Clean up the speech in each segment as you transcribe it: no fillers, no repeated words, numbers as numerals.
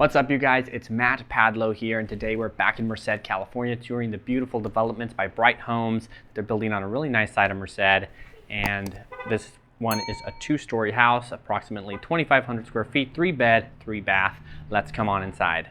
What's up, you guys? It's Matt Padlow here, and today we're back in Merced, California, touring the beautiful developments by Bright Homes. They're building on a really nice side of Merced, and this one is a two-story house, approximately 2,500 square feet, 3-bed, 3-bath. Let's come on inside.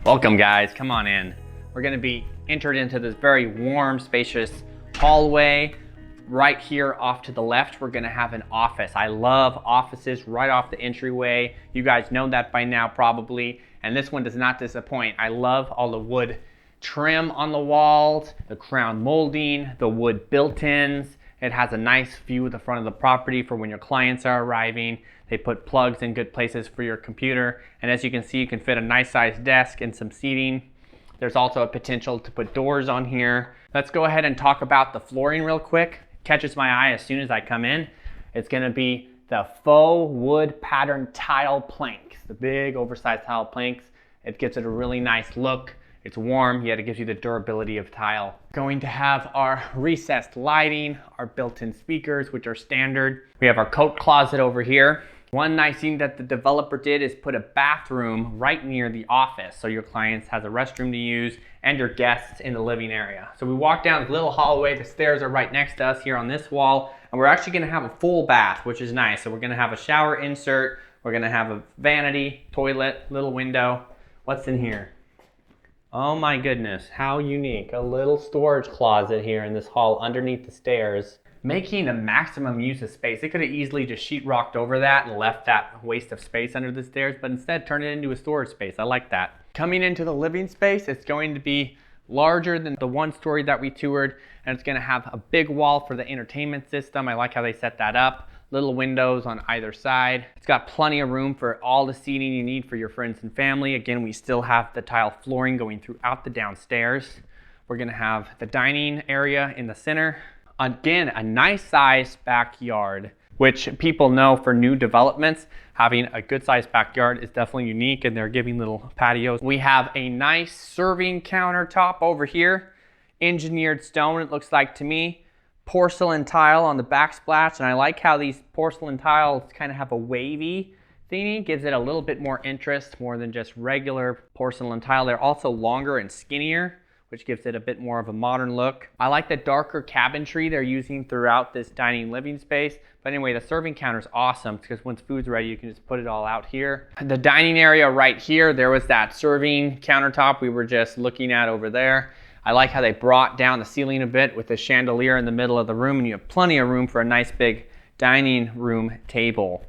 Welcome, guys, come on in. We're gonna be entered into this very warm, spacious hallway. Right here off to the left, we're gonna have an office. I love offices right off the entryway. You guys know that by now probably, and this one does not disappoint. I love all the wood trim on the walls, the crown molding, the wood built-ins. It has a nice view of the front of the property for when your clients are arriving. They put plugs in good places for your computer. And as you can see, you can fit a nice sized desk and some seating. There's also a potential to put doors on here. Let's go ahead and talk about the flooring real quick. Catches my eye as soon as I come in. It's gonna be the faux wood pattern tile planks, the big oversized tile planks. It gives it a really nice look. It's warm, yet it gives you the durability of tile. Going to have our recessed lighting, our built-in speakers, which are standard. We have our coat closet over here. One nice thing that the developer did is put a bathroom right near the office, so your clients has a restroom to use and your guests in the living area. So we walk down this little hallway, the stairs are right next to us here on this wall, and we're actually gonna have a full bath, which is nice. So we're gonna have a shower insert, we're gonna have a vanity, toilet, little window. What's in here? Oh my goodness, how unique. A little storage closet here in this hall underneath the stairs, making the maximum use of space. They could have easily just sheetrocked over that and left that waste of space under the stairs, but instead turned it into a storage space. I like that. Coming into the living space, it's going to be larger than the one story that we toured, and it's gonna have a big wall for the entertainment system. I like how they set that up. Little windows on either side. It's got plenty of room for all the seating you need for your friends and family. Again, we still have the tile flooring going throughout the downstairs. We're gonna have the dining area in the center. Again, a nice sized backyard, which people know for new developments, having a good sized backyard is definitely unique, and they're giving little patios. We have a nice serving countertop over here. Engineered stone, it looks like to me. Porcelain tile on the backsplash, and I like how these porcelain tiles kind of have a wavy thingy. Gives it a little bit more interest, more than just regular porcelain tile. They're also longer and skinnier, which gives it a bit more of a modern look. I like the darker cabinetry they're using throughout this dining living space. But anyway, the serving counter is awesome because once food's ready, you can just put it all out here. The dining area right here, there was that serving countertop we were just looking at over there. I like how they brought down the ceiling a bit with the chandelier in the middle of the room, and you have plenty of room for a nice big dining room table.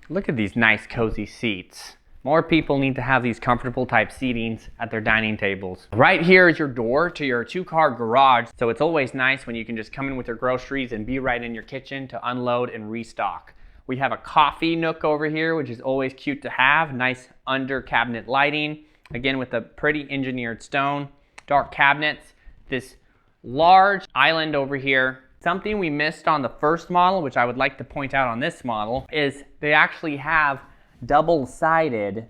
Look at these nice cozy seats. More people need to have these comfortable type seatings at their dining tables. Right here is your door to your 2-car garage, so it's always nice when you can just come in with your groceries and be right in your kitchen to unload and restock. We have a coffee nook over here, which is always cute to have. Nice under cabinet lighting, again with a pretty engineered stone. Dark cabinets, this large island over here. Something we missed on the first model, which I would like to point out on this model, is they actually have double-sided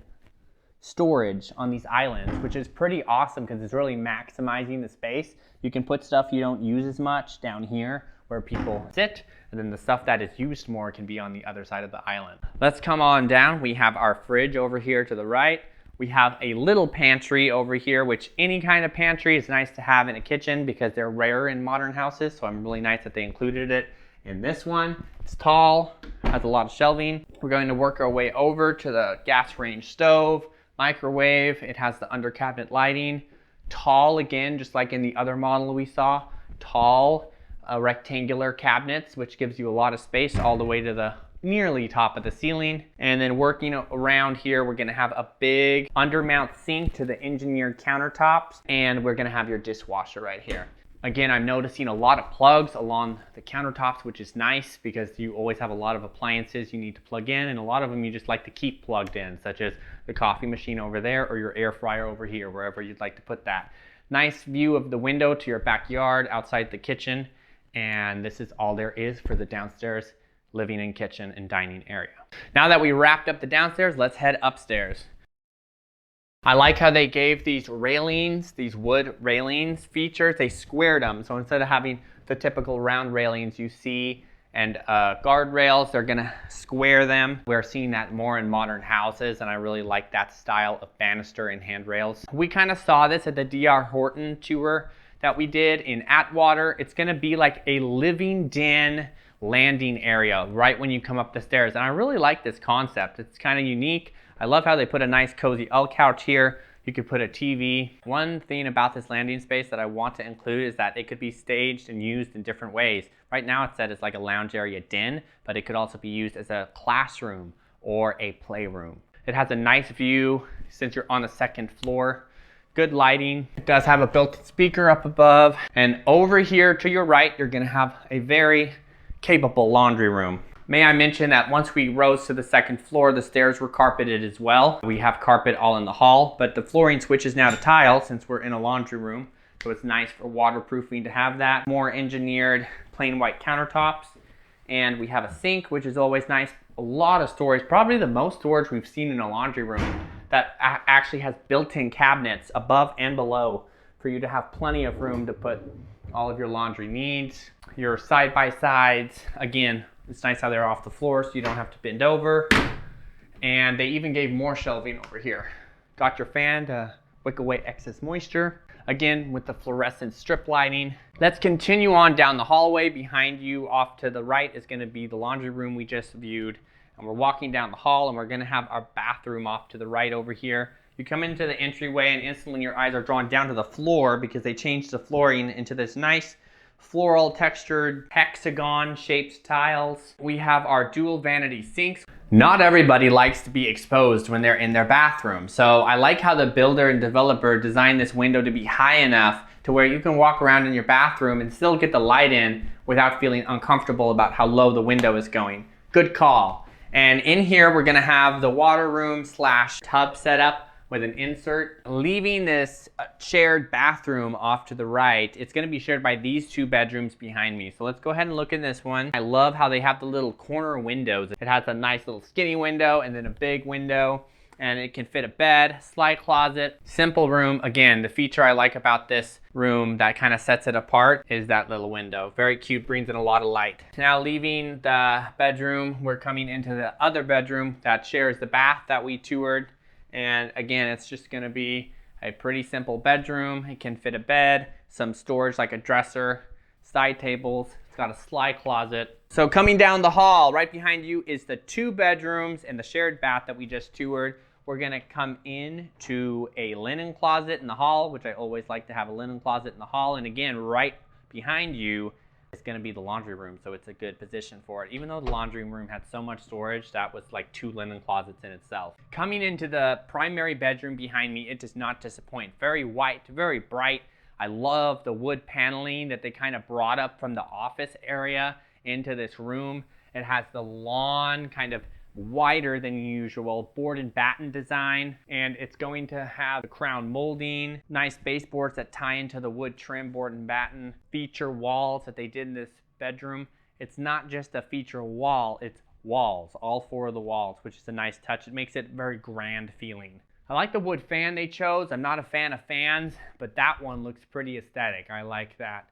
storage on these islands, which is pretty awesome because it's really maximizing the space. You can put stuff you don't use as much down here where people sit, and then the stuff that is used more can be on the other side of the island. Let's come on down. We have our fridge over here to the right. We have a little pantry over here, which any kind of pantry is nice to have in a kitchen because they're rare in modern houses. So I'm really nice that they included it in this one. It's tall, has a lot of shelving. We're going to work our way over to the gas range stove, microwave. It has the under cabinet lighting. Tall again, just like in the other model we saw. Tall rectangular cabinets, which gives you a lot of space all the way to the nearly top of the ceiling. And then working around here, we're gonna have a big undermount sink to the engineered countertops, and we're gonna have your dishwasher right here. Again, I'm noticing a lot of plugs along the countertops, which is nice because you always have a lot of appliances you need to plug in, and a lot of them you just like to keep plugged in, such as the coffee machine over there or your air fryer over here, wherever you'd like to put that. Nice view of the window to your backyard outside the kitchen, and this is all there is for the downstairs living and kitchen and dining area. Now that we wrapped up the downstairs, let's head upstairs. I like how they gave these railings, these wood railings features, they squared them. So instead of having the typical round railings you see and guardrails, they're gonna square them. We're seeing that more in modern houses, and I really like that style of banister and handrails. We kind of saw this at the D.R. Horton tour that we did in Atwater. It's gonna be like a living den landing area right when you come up the stairs. And I really like this concept. It's kind of unique. I love how they put a nice cozy L couch here. You could put a TV. One thing about this landing space that I want to include is that it could be staged and used in different ways. Right now it's said it's like a lounge area den, but it could also be used as a classroom or a playroom. It has a nice view since you're on the second floor. Good lighting. It does have a built-in speaker up above. And over here to your right, you're gonna have a very capable laundry room. May I mention that once we rose to the second floor, the stairs were carpeted as well. We have carpet all in the hall, but the flooring switches now to tile since we're in a laundry room. So it's nice for waterproofing to have that. More engineered plain white countertops. And we have a sink, which is always nice. A lot of storage, probably the most storage we've seen in a laundry room that actually has built-in cabinets above and below for you to have plenty of room to put all of your laundry needs. Your side-by-sides, again, it's nice how they're off the floor so you don't have to bend over. And they even gave more shelving over here. Got your fan to wick away excess moisture. Again, with the fluorescent strip lighting. Let's continue on down the hallway. Behind you off to the right is gonna be the laundry room we just viewed. And we're walking down the hall and we're gonna have our bathroom off to the right over here. You come into the entryway and instantly your eyes are drawn down to the floor because they changed the flooring into this nice floral textured hexagon shaped tiles. We have our dual vanity sinks. Not everybody likes to be exposed when they're in their bathroom. So I like how the builder and developer designed this window to be high enough to where you can walk around in your bathroom and still get the light in without feeling uncomfortable about how low the window is going. Good call. And in here, we're gonna have the water room / tub setup with an insert. Leaving this shared bathroom off to the right, it's gonna be shared by these two bedrooms behind me. So let's go ahead and look at this one. I love how they have the little corner windows. It has a nice little skinny window and then a big window, and it can fit a bed, slide closet, simple room. Again, the feature I like about this room that kind of sets it apart is that little window. Very cute, brings in a lot of light. Now leaving the bedroom, we're coming into the other bedroom that shares the bath that we toured. And again, it's just gonna be a pretty simple bedroom. It can fit a bed, some storage like a dresser, side tables. It's got a slide closet. So coming down the hall, right behind you is the 2 bedrooms and the shared bath that we just toured. We're gonna come in to a linen closet in the hall, which I always like to have a linen closet in the hall. And again, right behind you is gonna be the laundry room, so it's a good position for it. Even though the laundry room had so much storage, that was like 2 linen closets in itself. Coming into the primary bedroom behind me, it does not disappoint. Very white, very bright. I love the wood paneling that they kind of brought up from the office area into this room. It has the lawn kind of wider than usual board and batten design, and it's going to have the crown molding, nice baseboards that tie into the wood trim board and batten, feature walls that they did in this bedroom. It's not just a feature wall, it's walls, all 4 of the walls, which is a nice touch. It makes it very grand feeling. I like the wood fan they chose. I'm not a fan of fans, but that one looks pretty aesthetic. I like that.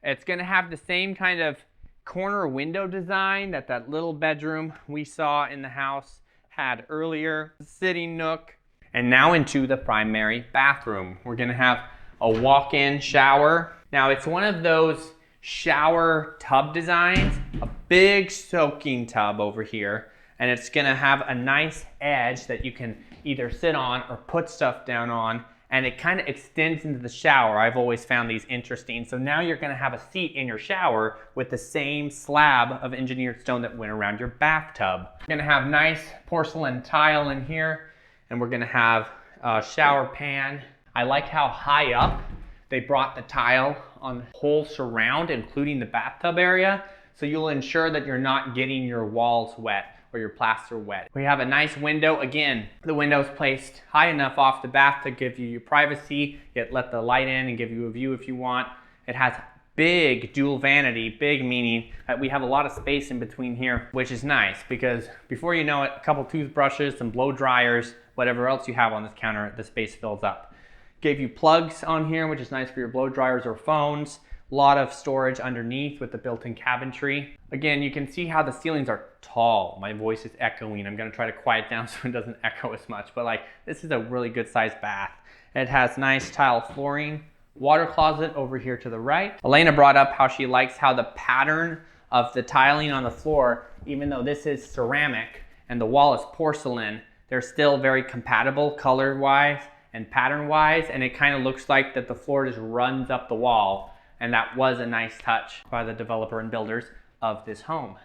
It's gonna have the same kind of corner window design that little bedroom we saw in the house had earlier. Sitting nook. And now into the primary bathroom. We're gonna have a walk-in shower. Now it's one of those shower tub designs, a big soaking tub over here, and it's gonna have a nice edge that you can either sit on or put stuff down on, and it kind of extends into the shower. I've always found these interesting. So now you're gonna have a seat in your shower with the same slab of engineered stone that went around your bathtub. We're gonna have nice porcelain tile in here, and we're gonna have a shower pan. I like how high up They brought the tile on the whole surround, including the bathtub area, so you'll ensure that you're not getting your walls wet or your plaster wet. We have a nice window. Again, the window's placed high enough off the bath to give you your privacy, yet let the light in and give you a view if you want. It has big dual vanity, big meaning that we have a lot of space in between here, which is nice because before you know it, a couple toothbrushes, some blow dryers, whatever else you have on this counter, the space fills up. Gave you plugs on here, which is nice for your blow dryers or phones. A lot of storage underneath with the built-in cabinetry. Again, you can see how the ceilings are tall. My voice is echoing. I'm gonna try to quiet down so it doesn't echo as much, but like, this is a really good sized bath. It has nice tile flooring, water closet over here to the right. Elena brought up how she likes how the pattern of the tiling on the floor, even though this is ceramic and the wall is porcelain, they're still very compatible color-wise and pattern-wise, and it kind of looks like that the floor just runs up the wall. And that was a nice touch by the developer and builders of this home.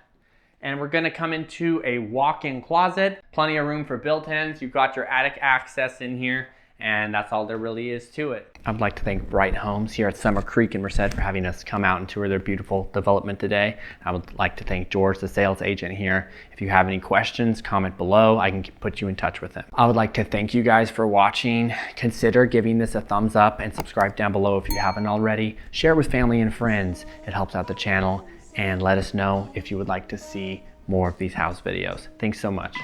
And we're gonna come into a walk-in closet. Plenty of room for built-ins. You've got your attic access in here, and that's all there really is to it. I'd like to thank Bright Homes here at Summer Creek in Merced for having us come out and tour their beautiful development today. I would like to thank George, the sales agent here. If you have any questions, comment below. I can put you in touch with him. I would like to thank you guys for watching. Consider giving this a thumbs up and subscribe down below if you haven't already. Share it with family and friends. It helps out the channel, and let us know if you would like to see more of these house videos. Thanks so much.